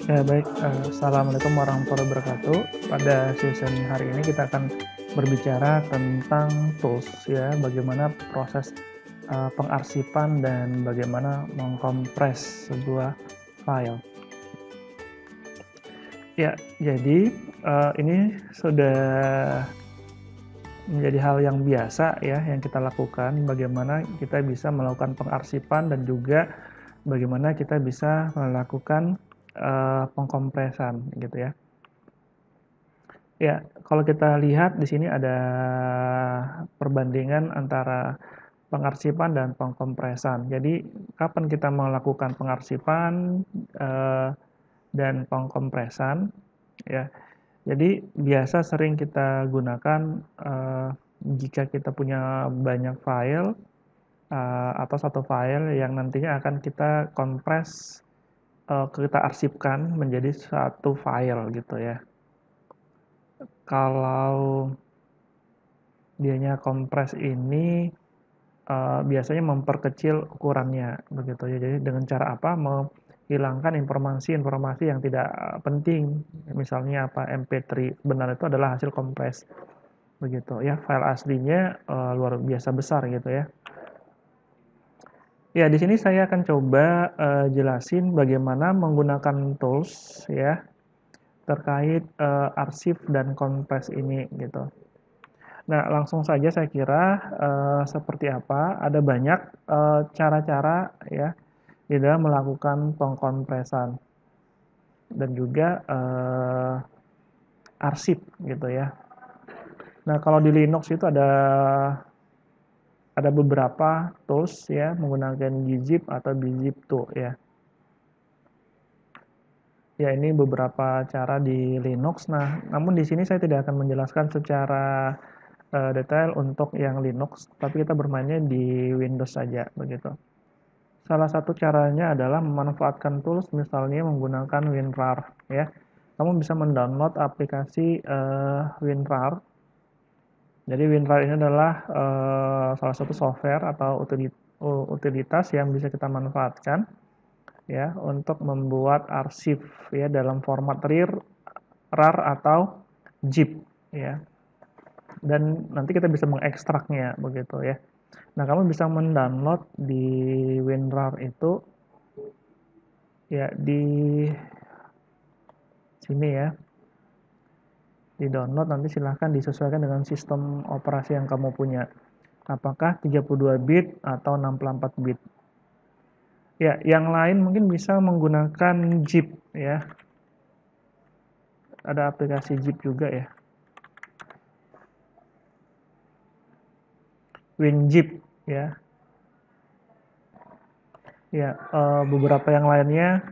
Ya baik, Assalamualaikum warahmatullahi wabarakatuh. Pada session hari ini kita akan berbicara tentang tools ya, bagaimana proses pengarsipan dan bagaimana mengkompres sebuah file. Ya, jadi ini sudah menjadi hal yang biasa ya yang kita lakukan, bagaimana kita bisa melakukan pengarsipan dan juga bagaimana kita bisa melakukan pengkompresan gitu ya. Ya, kalau kita lihat di sini ada perbandingan antara pengarsipan dan pengkompresan. Jadi, kapan kita melakukan pengarsipan dan pengkompresan, ya. Jadi, biasa sering kita gunakan jika kita punya banyak file atau satu file yang nantinya akan kita kompres, kita arsipkan menjadi satu file gitu ya. Kalau dianya kompres ini biasanya memperkecil ukurannya begitu ya. Jadi dengan cara apa? Menghilangkan informasi-informasi yang tidak penting. Misalnya apa? MP3 sebenarnya itu adalah hasil kompres begitu ya. File aslinya luar biasa besar gitu ya. Ya, di sini saya akan coba jelasin bagaimana menggunakan tools ya terkait arsip dan kompres ini gitu. Nah, langsung saja saya kira seperti apa, ada banyak cara-cara ya di dalam melakukan pengkompresan dan juga arsip gitu ya. Nah, kalau di Linux itu ada beberapa tools ya menggunakan gzip atau bzip2 ya. Ya, ini beberapa cara di Linux. Nah, namun di sini saya tidak akan menjelaskan secara detail untuk yang Linux, tapi kita bermainnya di Windows saja begitu. Salah satu caranya adalah memanfaatkan tools misalnya menggunakan WinRAR ya. Kamu bisa mendownload aplikasi WinRAR. Jadi WinRAR ini adalah salah satu software atau utilitas yang bisa kita manfaatkan ya untuk membuat arsip ya dalam format RAR atau zip ya. Dan nanti kita bisa mengekstraknya begitu ya. Nah, kamu bisa mendownload di WinRAR itu ya di sini ya. Di-download nanti silahkan disesuaikan dengan sistem operasi yang kamu punya. Apakah 32 bit atau 64 bit. Ya, yang lain mungkin bisa menggunakan zip ya. Ada aplikasi zip juga ya. WinZip ya. Ya, beberapa yang lainnya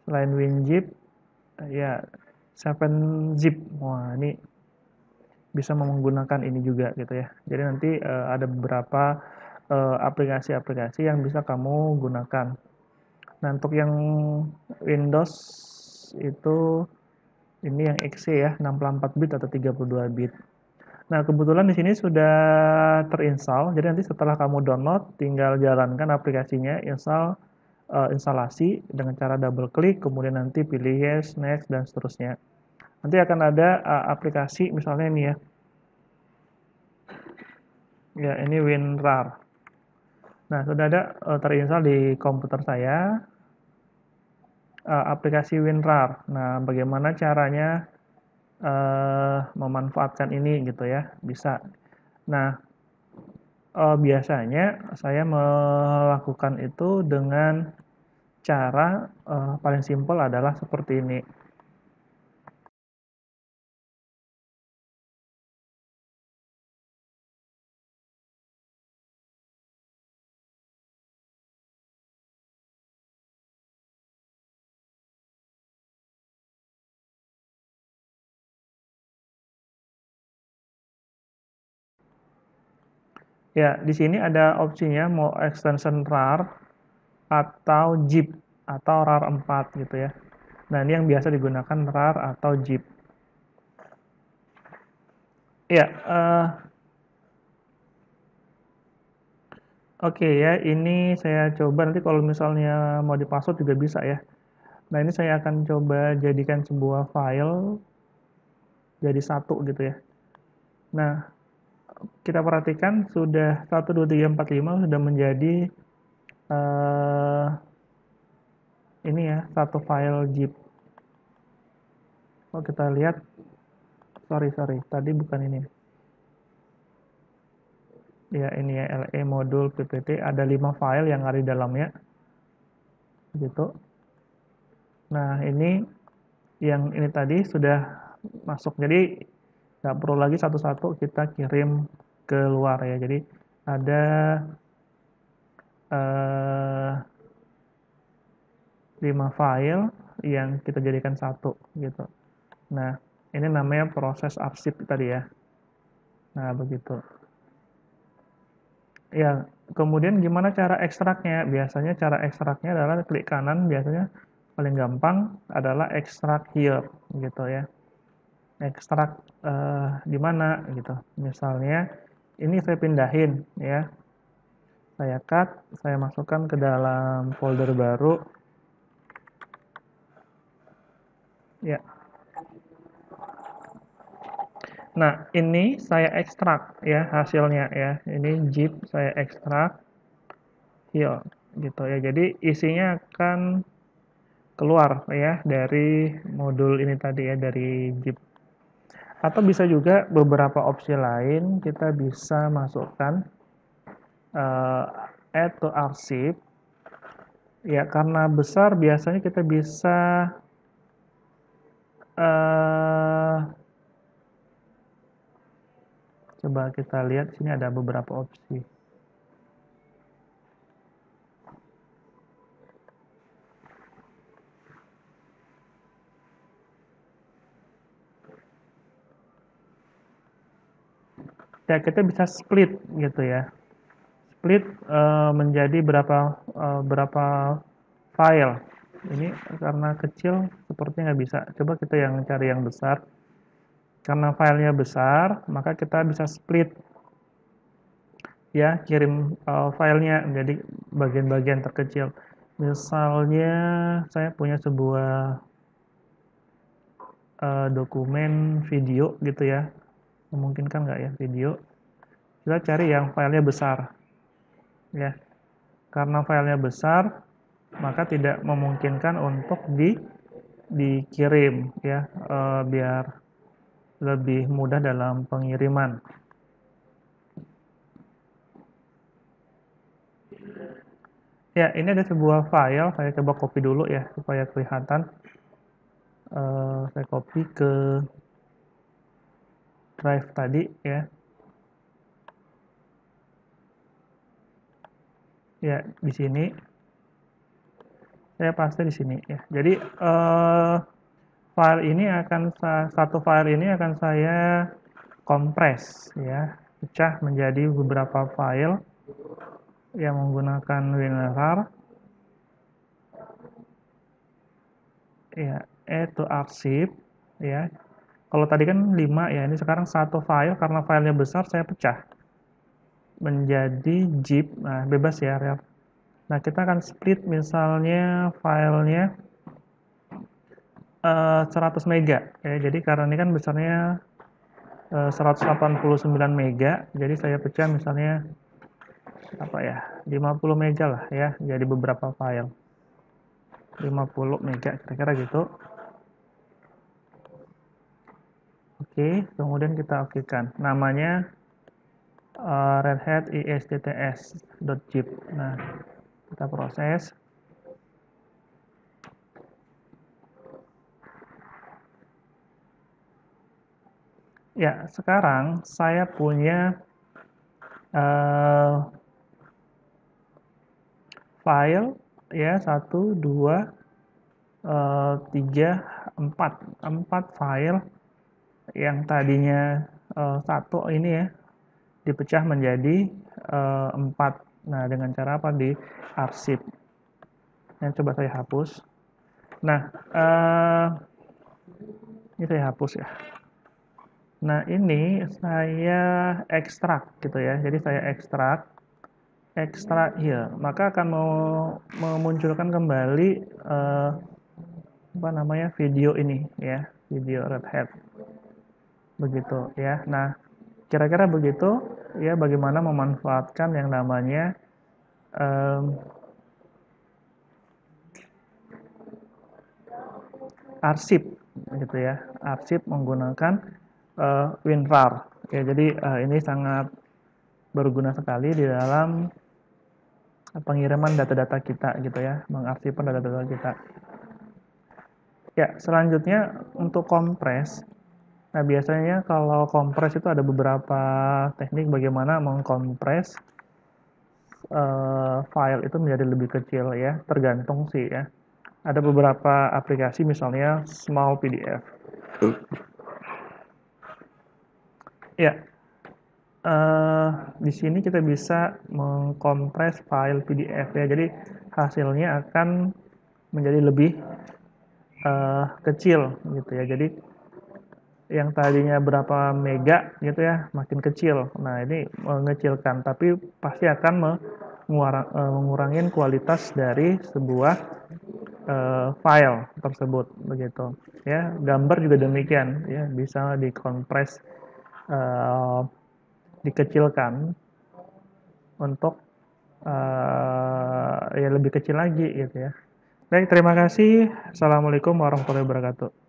selain WinZip ya 7zip. Wah, ini bisa menggunakan ini juga gitu ya. Jadi nanti ada beberapa aplikasi-aplikasi yang bisa kamu gunakan. Nah, untuk yang Windows itu ini yang XE ya, 64 bit atau 32 bit. Nah, kebetulan di sini sudah terinstall. Jadi nanti setelah kamu download, tinggal jalankan aplikasinya, instalasi dengan cara double klik, kemudian nanti pilih yes, next, dan seterusnya. Nanti akan ada aplikasi misalnya ini ya. Ya, ini WinRAR. Nah, sudah ada terinstall di komputer saya aplikasi WinRAR. Nah, bagaimana caranya memanfaatkan ini gitu ya? Bisa. Nah, biasanya saya melakukan itu dengan cara paling simpel adalah seperti ini. Ya, di sini ada opsinya mau extension RAR atau zip atau RAR 4 gitu ya. Nah, ini yang biasa digunakan RAR atau zip. Ya, Oke ya, ini saya coba nanti kalau misalnya mau di-password juga bisa ya. Nah, ini saya akan coba jadikan sebuah file jadi satu gitu ya. Nah, kita perhatikan sudah 1, 2, 3, 4, 5 sudah menjadi eh, ini ya, satu file zip. Kalau kita lihat, sorry, tadi bukan ini. Ya, ini ya, LE modul PPT, ada 5 file yang ada di dalamnya, gitu. Nah, ini yang ini tadi sudah masuk, jadi nggak perlu lagi satu-satu kita kirim keluar ya. Jadi ada eh, 5 file yang kita jadikan satu gitu. Nah, ini namanya proses arsip tadi ya. Nah, begitu. Ya, kemudian gimana cara ekstraknya? Biasanya cara ekstraknya adalah klik kanan, biasanya paling gampang adalah ekstrak here gitu ya. Ekstrak di mana gitu. Misalnya ini saya pindahin ya. Saya cut, saya masukkan ke dalam folder baru. Ya. Nah, ini saya ekstrak ya hasilnya ya. Ini zip saya ekstrak here gitu ya. Jadi isinya akan keluar ya dari modul ini tadi ya, dari zip. Atau bisa juga beberapa opsi lain, kita bisa masukkan add to arsip ya, karena besar biasanya kita bisa uh, coba kita lihat sini ada beberapa opsi. Ya, kita bisa split gitu ya. Split menjadi berapa file. Ini karena kecil sepertinya nggak bisa. Coba kita yang cari yang besar. Karena filenya besar, maka kita bisa split ya, kirim filenya menjadi bagian-bagian terkecil. Misalnya saya punya sebuah dokumen video gitu ya, memungkinkan nggak ya video? Kita cari yang filenya besar ya. Karena filenya besar, maka tidak memungkinkan untuk dikirim ya, biar lebih mudah dalam pengiriman. Ya, ini ada sebuah file, saya coba copy dulu ya supaya kelihatan. Saya copy ke drive tadi ya. Ya, di sini saya paste di sini ya. Jadi file ini akan satu file ini akan saya kompres ya, pecah menjadi beberapa file yang menggunakan WinRAR ya, to arsip ya. Kalau tadi kan 5 ya, ini sekarang satu file karena filenya besar saya pecah menjadi zip. Nah, bebas ya, Ref. Nah, kita akan split misalnya filenya 100 mega ya. Jadi karena ini kan besarnya 189 mega, jadi saya pecah misalnya apa ya, 50 mega lah ya, jadi beberapa file 50 mega kira-kira gitu. Oke, kemudian kita okekan namanya Red Hat istts.zip. Nah, kita proses. Ya, sekarang saya punya uh, file ya, 1, 2, 3, 4 file yang tadinya satu ini ya dipecah menjadi 4. Nah, dengan cara apa? Di arsip. Nah, coba saya hapus. Nah, ini saya hapus ya. Nah, ini saya ekstrak gitu ya. Jadi saya ekstrak Extra here, maka akan memunculkan kembali apa namanya video ini ya, video Red Hat begitu ya. Nah, kira-kira begitu ya bagaimana memanfaatkan yang namanya um, arsip gitu ya, arsip menggunakan WinRAR ya. Jadi ini sangat berguna sekali di dalam pengiriman data-data kita gitu ya, mengarsipkan data-data kita. Ya, selanjutnya untuk kompres. Nah, biasanya kalau kompres itu ada beberapa teknik bagaimana mengkompres file itu menjadi lebih kecil ya, tergantung sih ya. Ada beberapa aplikasi misalnya Small PDF. Ya, di sini kita bisa mengkompres file PDF ya. Jadi hasilnya akan menjadi lebih kecil gitu ya. Jadi yang tadinya berapa mega gitu ya makin kecil. Nah, ini mengecilkan, tapi pasti akan mengurangi kualitas dari sebuah file tersebut begitu ya. Gambar juga demikian ya, bisa dikompres, dikecilkan untuk ya lebih kecil lagi gitu ya. Baik, terima kasih. Assalamualaikum warahmatullahi wabarakatuh.